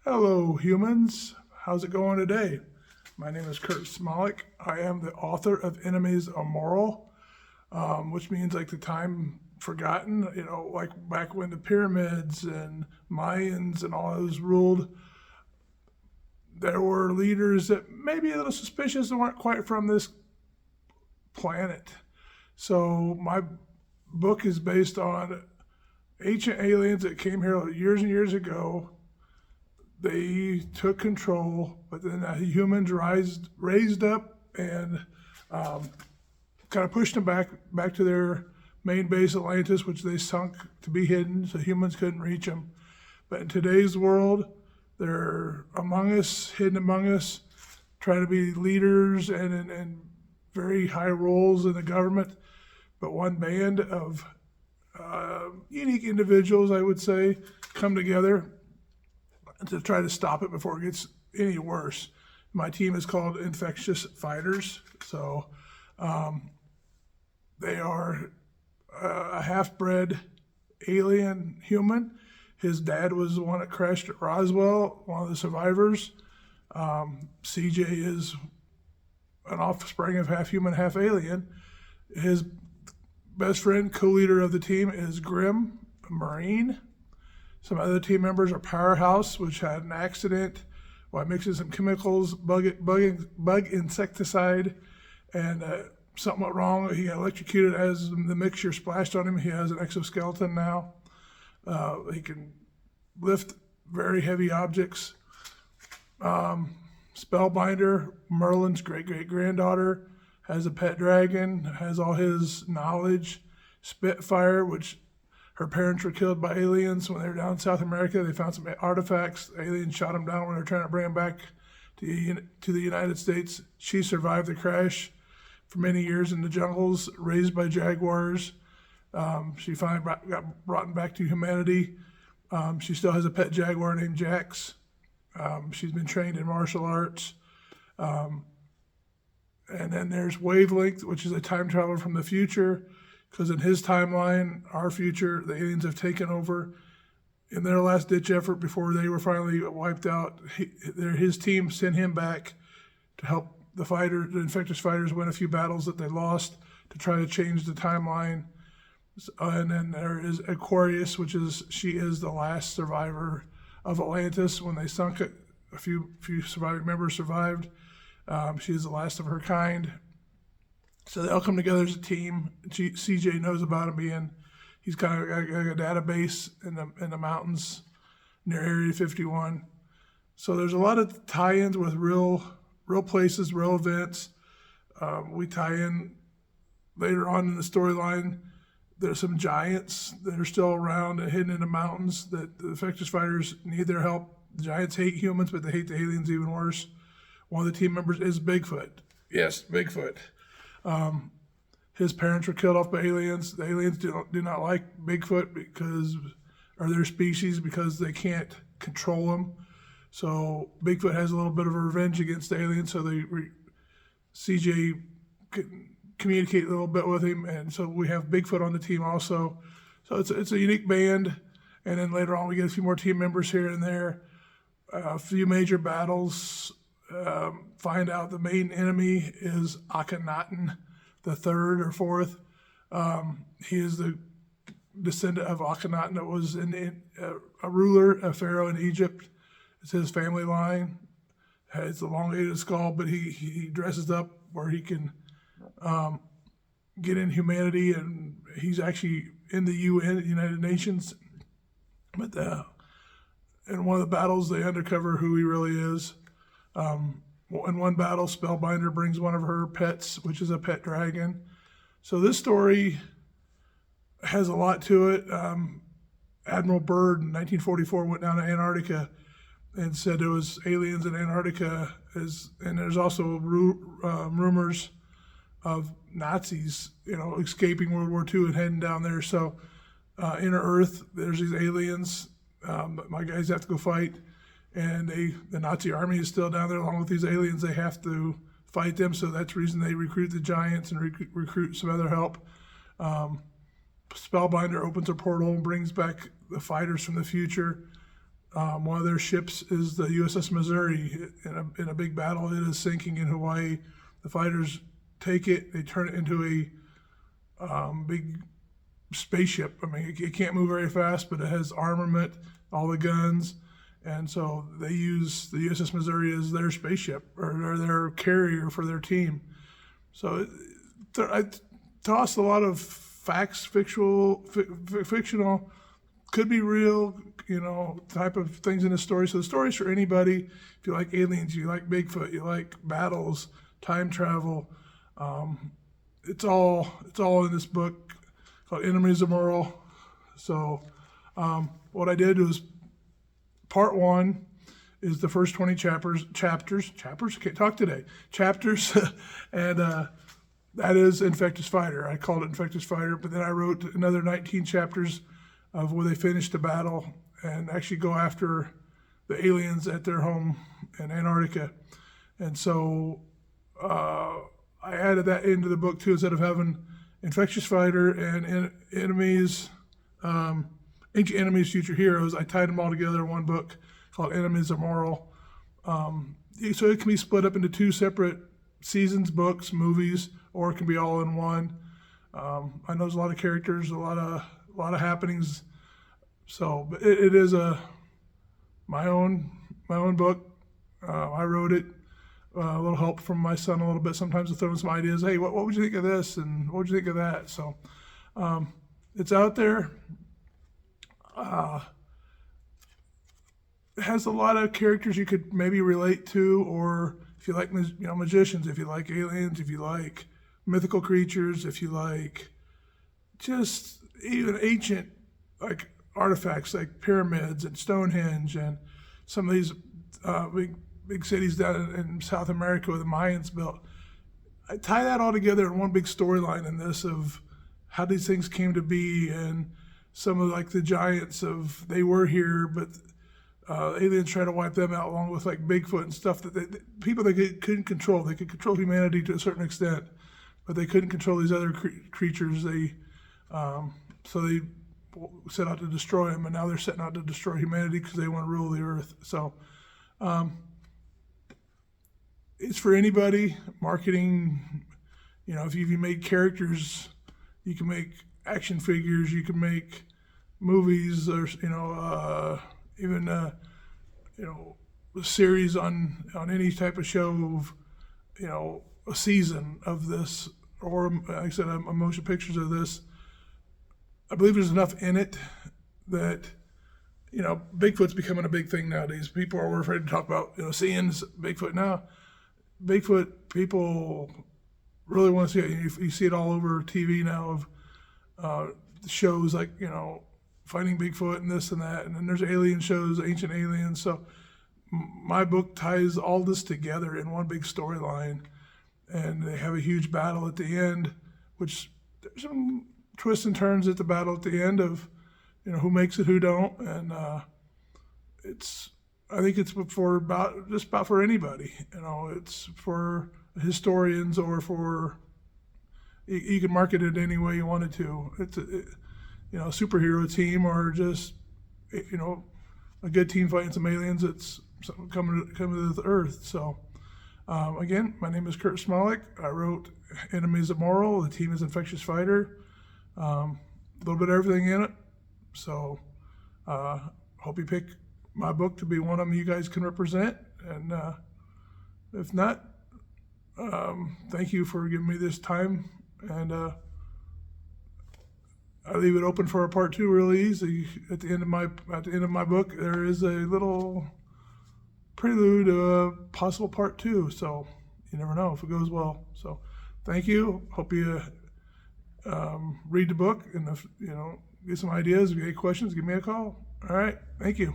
Hello, humans. How's it going today? My name is Kurt Smolik. I am the author of Enemies Immoral, which means like the time forgotten, like back when the pyramids and Mayans and all those ruled. There were leaders that may be a little suspicious and weren't quite from this planet. So my book is based on ancient aliens that came here years and years ago. They took control, but then the humans raised up and kind of pushed them back to their main base, Atlantis, which they sunk to be hidden, so humans couldn't reach them. But in today's world, they're among us, hidden among us, trying to be leaders and in very high roles in the government. But one band of unique individuals, I would say, come together to try to stop it before it gets any worse. My team is called Infectious Fighters. So they are a half-bred alien human. His dad was the one that crashed at Roswell, one of the survivors. CJ is an offspring of half human, half alien. His best friend, co-leader of the team, is Grim, a Marine. Some other team members are Powerhouse, which had an accident while mixing some chemicals, bug insecticide, and something went wrong. He got electrocuted as the mixture splashed on him. He has an exoskeleton now. He can lift very heavy objects. Spellbinder, Merlin's great-great-granddaughter, has a pet dragon, has all his knowledge. Spitfire, which her parents were killed by aliens when they were down in South America. They found some artifacts. The aliens shot them down when they were trying to bring them back to the United States. She survived the crash for many years in the jungles, raised by jaguars. She finally got brought back to humanity. She still has a pet jaguar named Jax. She's been trained in martial arts. And then there's Wavelength, which is a time traveler from the future, because in his timeline, our future, the aliens have taken over. In their last-ditch effort before they were finally wiped out, his team sent him back to help the infectious fighters win a few battles that they lost to try to change the timeline. And then there is Aquarius, she is the last survivor of Atlantis. When they sunk it, a few surviving members survived. She is the last of her kind. So they all come together as a team. CJ knows about him he's kind of got a database in the mountains near Area 51. So there's a lot of tie-ins with real places, real events. We tie in later on in the storyline. There's some giants that are still around and hidden in the mountains that the infectious fighters need their help. The giants hate humans, but they hate the aliens even worse. One of the team members is Bigfoot. Yes, Bigfoot. His parents were killed off by aliens. The aliens do not like Bigfoot or their species because they can't control them. So Bigfoot has a little bit of a revenge against the aliens. So CJ can communicate a little bit with him, and so we have Bigfoot on the team also. So it's a unique band. And then later on, we get a few more team members here and there. A few major battles. Find out the main enemy is Akhenaten, the third or fourth. He is the descendant of Akhenaten that was a ruler, a pharaoh in Egypt. It's his family line. It's a elongated skull, but he dresses up where he can get in humanity, and he's actually in the UN, United Nations. But in one of the battles, they uncover who he really is. In one battle, Spellbinder brings one of her pets, which is a pet dragon. So this story has a lot to it. Admiral Byrd in 1944 went down to Antarctica and said there was aliens in Antarctica, and there's also rumors of Nazis, escaping World War II and heading down there. So inner Earth, there's these aliens. My guys have to go fight. And the Nazi army is still down there along with these aliens. They have to fight them, so that's the reason they recruit the giants and recruit some other help. Spellbinder opens a portal and brings back the fighters from the future. One of their ships is the USS Missouri. In a big battle, it is sinking in Hawaii. The fighters take it, they turn it into a big spaceship. I mean, it can't move very fast, but it has armament, all the guns, and so they use the USS Missouri as their spaceship or their carrier for their team. So I tossed a lot of facts, fictional, could be real, type of things in the story. So the story's for anybody. If you like aliens, you like Bigfoot, you like battles, time travel. It's all in this book called Enemies Immoral. So what I did was part 1 is the first 20 chapters, can't talk today, chapters, and that is Infectious Fighter. I called it Infectious Fighter, but then I wrote another 19 chapters of where they finish the battle and actually go after the aliens at their home in Antarctica. And so I added that into the book too, instead of having Infectious Fighter and Enemies, Ancient Enemies, Future Heroes. I tied them all together in one book called Enemies Immoral. So it can be split up into 2 separate seasons, books, movies, or it can be all in one. I know there's a lot of characters, a lot of happenings. So, but it is my own book. I wrote it. A little help from my son a little bit. Sometimes I throw in some ideas. Hey, what would you think of this? And what would you think of that? So it's out there. It has a lot of characters you could maybe relate to, or if you like magicians, if you like aliens, if you like mythical creatures, if you like just even ancient like artifacts like pyramids and Stonehenge and some of these big cities down in South America where the Mayans built. I tie that all together in one big storyline in this of how these things came to be, and some of like the giants of they were here, but aliens try to wipe them out along with like Bigfoot and stuff that people they couldn't control. They could control humanity to a certain extent, but they couldn't control these other creatures. So they set out to destroy them, and now they're setting out to destroy humanity because they want to rule the earth. So it's for anybody. Marketing, if you make characters, you can make action figures, you can make movies, or even a series on any type of show of a season of this, or like I said, motion pictures of this. I believe there's enough in it that Bigfoot's becoming a big thing nowadays. People are afraid to talk about seeing Bigfoot now. Bigfoot, people really want to see it. You see it all over TV now of shows like Finding Bigfoot and this and that, and then there's alien shows, Ancient Aliens. So my book ties all this together in one big storyline, and they have a huge battle at the end, which there's some twists and turns at the battle at the end of who makes it, who don't, and I think it's for about for anybody. It's for historians, or for you can market it any way you wanted to. It's a superhero team, or just a good team fighting some aliens that's coming to the earth. So again, my name is Kurt Smolik. I wrote Enemies Immoral. The team is Infectious Fighter. A little bit of everything in it. So hope you pick my book to be one of them you guys can represent. And if not, thank you for giving me this time. And I leave it open for a part 2 really easy. At the end of my book, there is a little prelude to a possible part 2. So you never know if it goes well. So thank you. Hope you read the book, and if get some ideas. If you have any questions, give me a call. All right. Thank you.